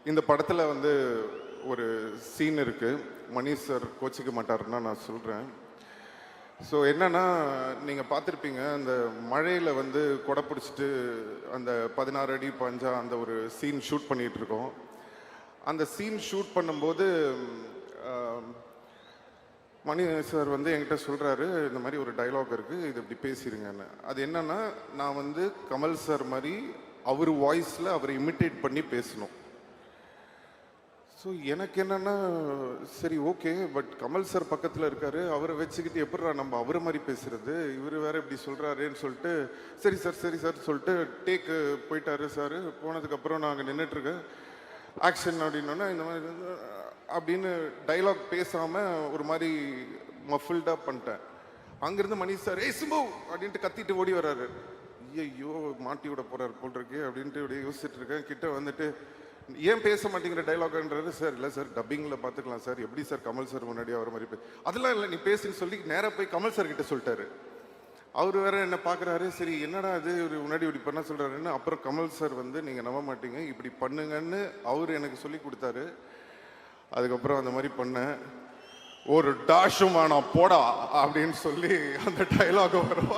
இந்த படத்தில் வந்து ஒரு சீன் இருக்குது. மணி சார் கோச்சிக்க மாட்டாருன்னா நான் சொல்கிறேன். ஸோ என்னன்னா, நீங்கள் பார்த்துருப்பீங்க, அந்த மழையில் வந்து கொடை பிடிச்சிட்டு அந்த 16 அடி பஞ்சா அந்த ஒரு சீன் ஷூட் பண்ணிகிட்டு இருக்கோம். அந்த சீன் ஷூட் பண்ணும்போது மணி சார் வந்து என்கிட்ட சொல்கிறாரு, இந்த மாதிரி ஒரு டைலாக் இருக்குது, இது இப்படி பேசிடுங்கன்னு. அது என்னன்னா, நான் வந்து கமல் சார் மாதிரி அவர் வாய்ஸில் அவரை இமிட்டேட் பண்ணி பேசணும். ஸோ எனக்கு என்னென்னா, சரி ஓகே, பட் கமல் சார் பக்கத்தில் இருக்காரு, அவரை வச்சுக்கிட்டு எப்படிடா நம்ம அவரை மாதிரி பேசுறது, இவர் வேற இப்படி சொல்கிறாருன்னு சொல்லிட்டு, சரி சார் சொல்லிட்டு டேக்கு போயிட்டாரு சார். போனதுக்கப்புறம் நாங்கள் நின்றுட்டுருக்கேன், ஆக்ஷன் அப்படின்னோன்னா இந்த மாதிரி அப்படின்னு டைலாக் பேசாமல் ஒரு மாதிரி மஃபில்டாக பண்ணிட்டேன். அங்கேருந்து மணி சார் ஏய் சிம்பு அப்படின்ட்டு கத்திட்டு ஓடி வர்றாரு. ஐயோ மாட்டி விட போகிறார் போல் இருக்கு அப்படின்ட்டு இப்படி யோசிச்சுட்டு இருக்கேன். கிட்ட வந்துட்டு ஏன் பேச மாட்டேங்கிற டைலாக்ன்றது, சார் இல்லை சார் டப்பிங்கில் பார்த்துக்கலாம் சார், எப்படி சார் கமல் சார் முன்னாடி அவர் மாதிரி அதெல்லாம் இல்லை, நீ பேசுன்னு சொல்லி நேராக போய் கமல் சார் கிட்ட சொல்லிட்டாரு. அவர் வேற என்ன பார்க்குறாரு, சரி என்னடா அது ஒரு முன்னாடி இப்படி பண்ண சொல்கிறாருன்னு. அப்புறம் கமல் சார் வந்து நீங்கள் நம்ப மாட்டீங்க, இப்படி பண்ணுங்கன்னு அவர் எனக்கு சொல்லி கொடுத்தாரு. அதுக்கப்புறம் அந்த மாதிரி பண்ணேன். ஒரு டாஷும் வேணாம் போடா அப்படின்னு சொல்லி அந்த டைலாக் வரும்.